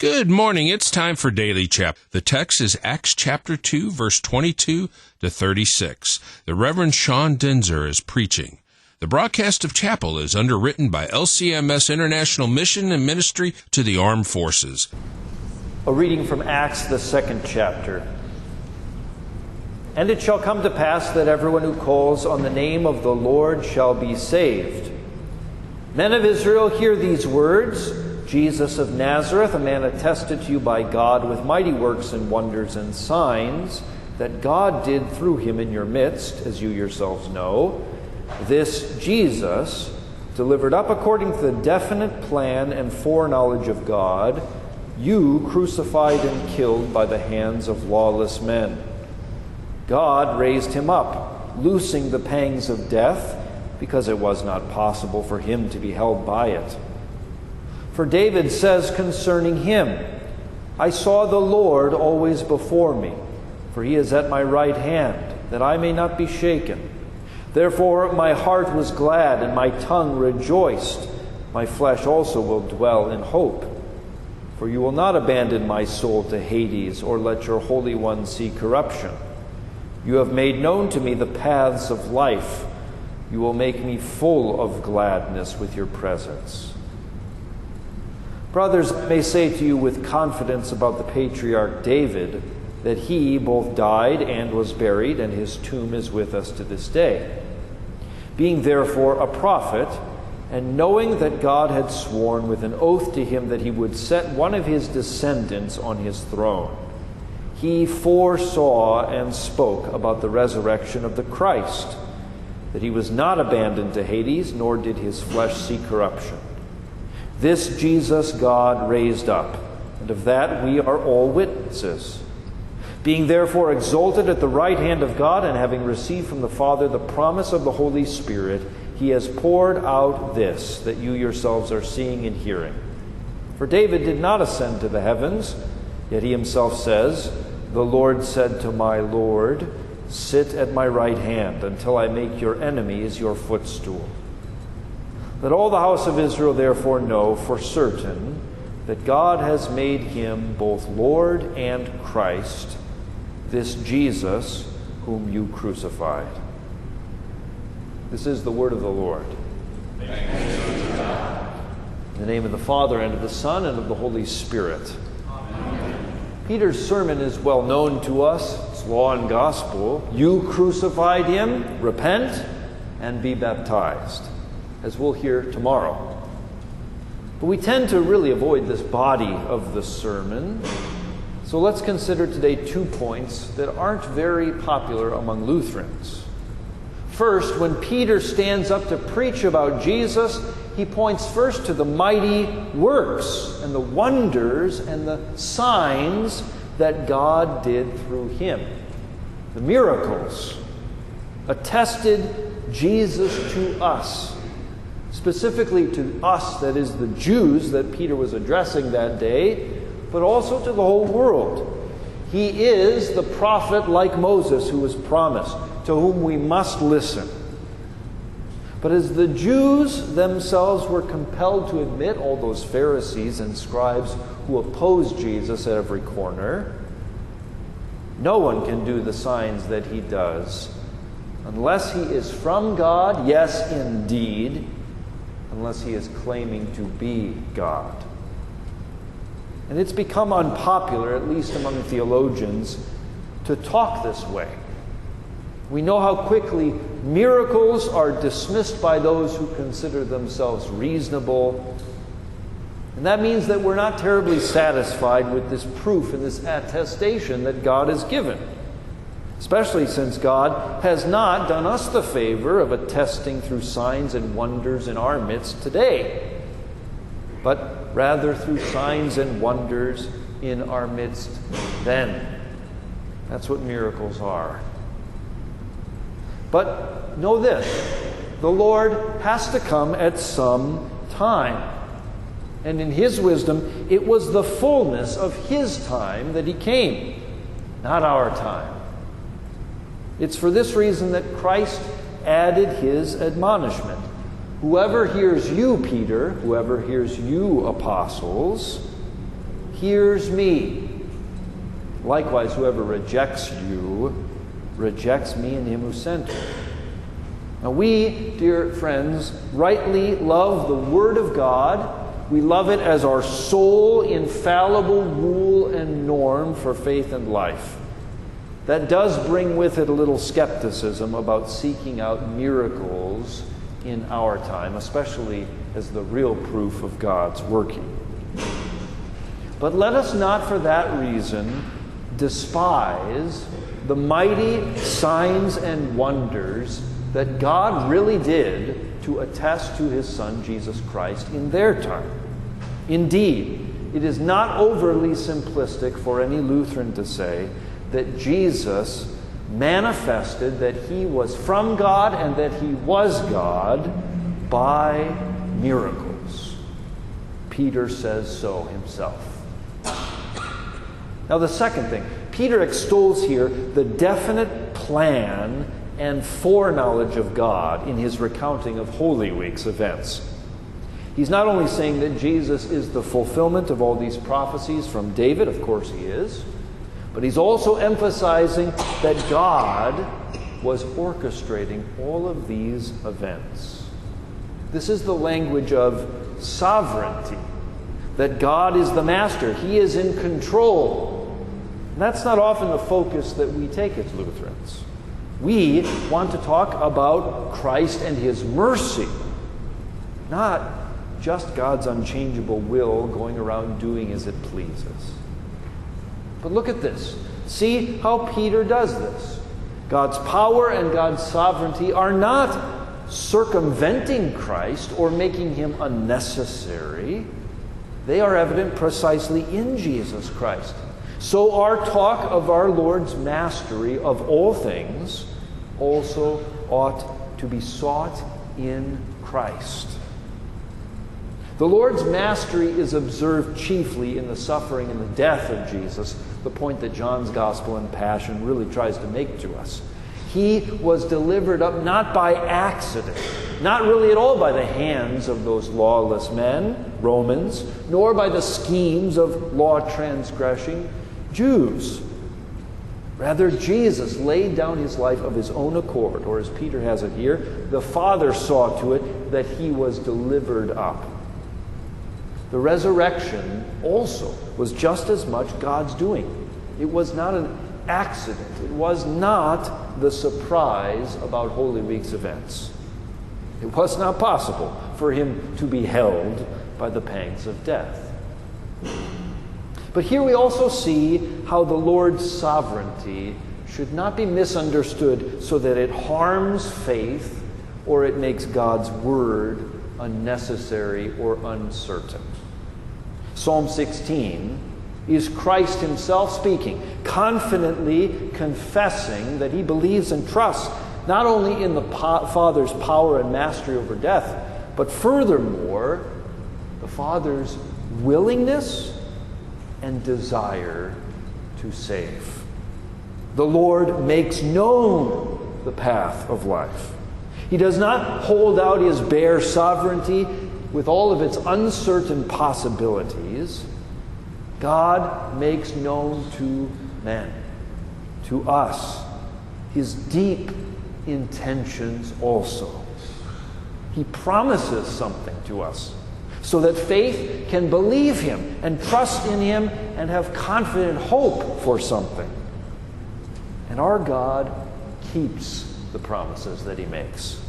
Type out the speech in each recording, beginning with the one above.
Good morning. It's time for Daily Chapel. The text is Acts chapter 2, verse 22 to 36. The Reverend Sean Daenzer is preaching. The broadcast of chapel is underwritten by LCMS International Mission and Ministry to the Armed Forces. A reading from Acts, the 2nd chapter. And it shall come to pass that everyone who calls on the name of the Lord shall be saved. Men of Israel, hear these words. Jesus of Nazareth, a man attested to you by God with mighty works and wonders and signs that God did through him in your midst, as you yourselves know. This Jesus, delivered up according to the definite plan and foreknowledge of God, you crucified and killed by the hands of lawless men. God raised him up, loosing the pangs of death, because it was not possible for him to be held by it. For David says concerning him, I saw the Lord always before me, for he is at my right hand, that I may not be shaken. Therefore my heart was glad, and my tongue rejoiced. My flesh also will dwell in hope. For you will not abandon my soul to Hades, or let your Holy One see corruption. You have made known to me the paths of life. You will make me full of gladness with your presence. Brothers, I may say to you with confidence about the patriarch David, that he both died and was buried, and his tomb is with us to this day. Being therefore a prophet, and knowing that God had sworn with an oath to him that he would set one of his descendants on his throne, he foresaw and spoke about the resurrection of the Christ, that he was not abandoned to Hades, nor did his flesh see corruption. This Jesus God raised up, and of that we are all witnesses. Being therefore exalted at the right hand of God, and having received from the Father the promise of the Holy Spirit, he has poured out this, that you yourselves are seeing and hearing. For David did not ascend to the heavens, yet he himself says, The Lord said to my Lord, Sit at my right hand, until I make your enemies your footstool. Let all the house of Israel therefore know for certain that God has made him both Lord and Christ, this Jesus whom you crucified. This is the word of the Lord. Thanks be to God. In the name of the Father, and of the Son, and of the Holy Spirit. Amen. Peter's sermon is well known to us. It's law and gospel. You crucified him, repent, and be baptized, as we'll hear tomorrow. But we tend to really avoid this body of the sermon. So let's consider today 2 points that aren't very popular among Lutherans. First, when Peter stands up to preach about Jesus, he points first to the mighty works and the wonders and the signs that God did through him. The miracles attested Jesus to us. Specifically to us, that is the Jews that Peter was addressing that day, but also to the whole world. He is the prophet like Moses who was promised, to whom we must listen. But as the Jews themselves were compelled to admit, all those Pharisees and scribes who opposed Jesus at every corner, no one can do the signs that he does unless he is from God, yes, indeed, unless he is claiming to be God. And it's become unpopular, at least among theologians, to talk this way. We know how quickly miracles are dismissed by those who consider themselves reasonable. And that means that we're not terribly satisfied with this proof and this attestation that God has given. Especially since God has not done us the favor of attesting through signs and wonders in our midst today, but rather through signs and wonders in our midst then. That's what miracles are. But know this, the Lord has to come at some time. And in his wisdom, it was the fullness of his time that he came, not our time. It's for this reason that Christ added his admonishment. Whoever hears you, Peter, whoever hears you, apostles, hears me. Likewise, whoever rejects you rejects me and him who sent me. Now we, dear friends, rightly love the Word of God. We love it as our sole, infallible rule and norm for faith and life. That does bring with it a little skepticism about seeking out miracles in our time, especially as the real proof of God's working. But let us not for that reason despise the mighty signs and wonders that God really did to attest to His Son, Jesus Christ, in their time. Indeed, it is not overly simplistic for any Lutheran to say that Jesus manifested that He was from God and that He was God by miracles. Peter says so himself. Now the second thing, Peter extols here the definite plan and foreknowledge of God in his recounting of Holy Week's events. He's not only saying that Jesus is the fulfillment of all these prophecies from David, of course he is, but he's also emphasizing that God was orchestrating all of these events. This is the language of sovereignty, that God is the master. He is in control. And that's not often the focus that we take as Lutherans. We want to talk about Christ and His mercy, not just God's unchangeable will going around doing as it pleases. But look at this. See how Peter does this. God's power and God's sovereignty are not circumventing Christ or making Him unnecessary. They are evident precisely in Jesus Christ. So our talk of our Lord's mastery of all things also ought to be sought in Christ. The Lord's mastery is observed chiefly in the suffering and the death of Jesus, the point that John's Gospel and Passion really tries to make to us. He was delivered up not by accident, not really at all by the hands of those lawless men, Romans, nor by the schemes of law-transgressing Jews. Rather, Jesus laid down His life of His own accord, or as Peter has it here, the Father saw to it that He was delivered up. The resurrection also was just as much God's doing. It was not an accident. It was not the surprise about Holy Week's events. It was not possible for Him to be held by the pangs of death. But here we also see how the Lord's sovereignty should not be misunderstood so that it harms faith or it makes God's word unnecessary or uncertain. Psalm 16 is Christ Himself speaking, confidently confessing that He believes and trusts not only in the Father's power and mastery over death, but furthermore, the Father's willingness and desire to save. The Lord makes known the path of life. He does not hold out His bare sovereignty with all of its uncertain possibilities. God makes known to men, to us, His deep intentions also. He promises something to us so that faith can believe Him and trust in Him and have confident hope for something. And our God keeps the promises that He makes.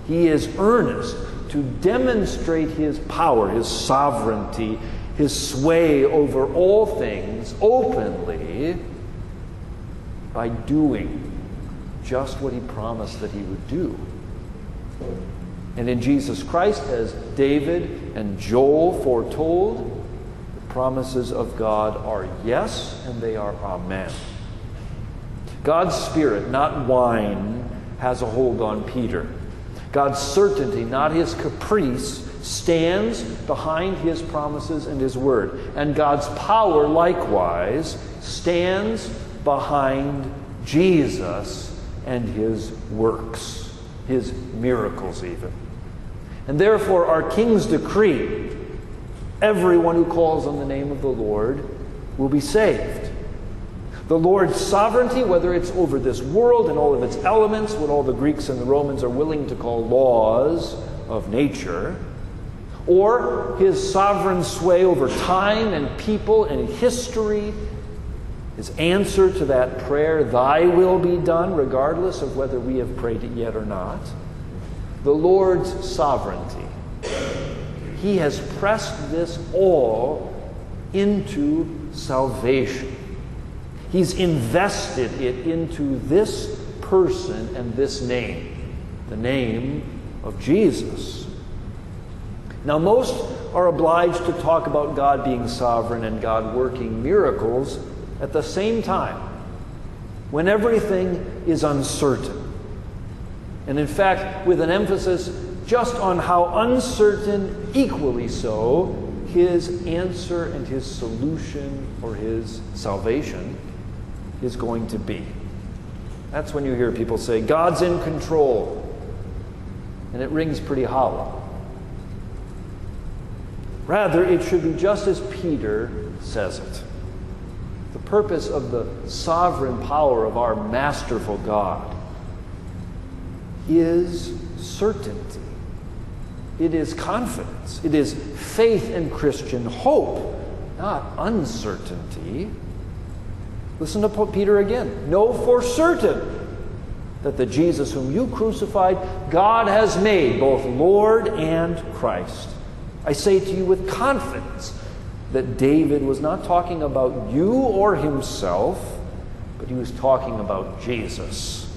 He is earnest to demonstrate His power, His sovereignty, His sway over all things openly by doing just what He promised that He would do. And in Jesus Christ, as David and Joel foretold, the promises of God are yes, and they are amen. God's Spirit, not wine, has a hold on Peter. God's certainty, not his caprice, stands behind His promises and His word. And God's power, likewise, stands behind Jesus and His works, His miracles even. And therefore our King's decree Everyone who calls on the name of the Lord will be saved. The Lord's sovereignty, whether it's over this world and all of its elements, what all the Greeks and the Romans are willing to call laws of nature, or his sovereign sway over time and people and history, his answer to that prayer, thy will be done, regardless of whether we have prayed it yet or not. The Lord's sovereignty. He has pressed this all into salvation. He's invested it into this person and this name, the name of Jesus. Now, most are obliged to talk about God being sovereign and God working miracles at the same time, when everything is uncertain. And in fact, with an emphasis just on how uncertain, equally so, his answer and his solution or his salvation is going to be. That's when you hear people say, God's in control. And it rings pretty hollow. Rather, it should be just as Peter says it. The purpose of the sovereign power of our masterful God is certainty. It is confidence. It is faith in Christian hope, not uncertainty. Listen to Peter again. Know for certain that the Jesus whom you crucified, God has made both Lord and Christ. I say to you with confidence that David was not talking about you or himself, but he was talking about Jesus.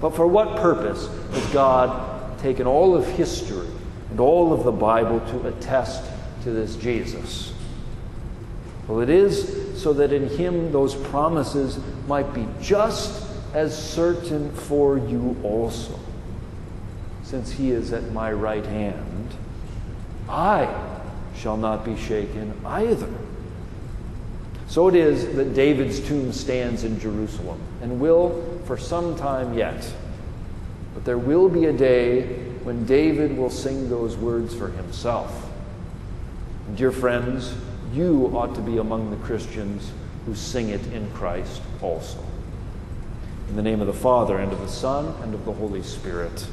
But for what purpose has God taken all of history and all of the Bible to attest to this Jesus? Well, it is so that in him those promises might be just as certain for you also. Since he is at my right hand, I shall not be shaken either. So it is that David's tomb stands in Jerusalem and will for some time yet. But there will be a day when David will sing those words for himself. And dear friends, you ought to be among the Christians who sing it in Christ also. In the name of the Father, and of the Son, and of the Holy Spirit.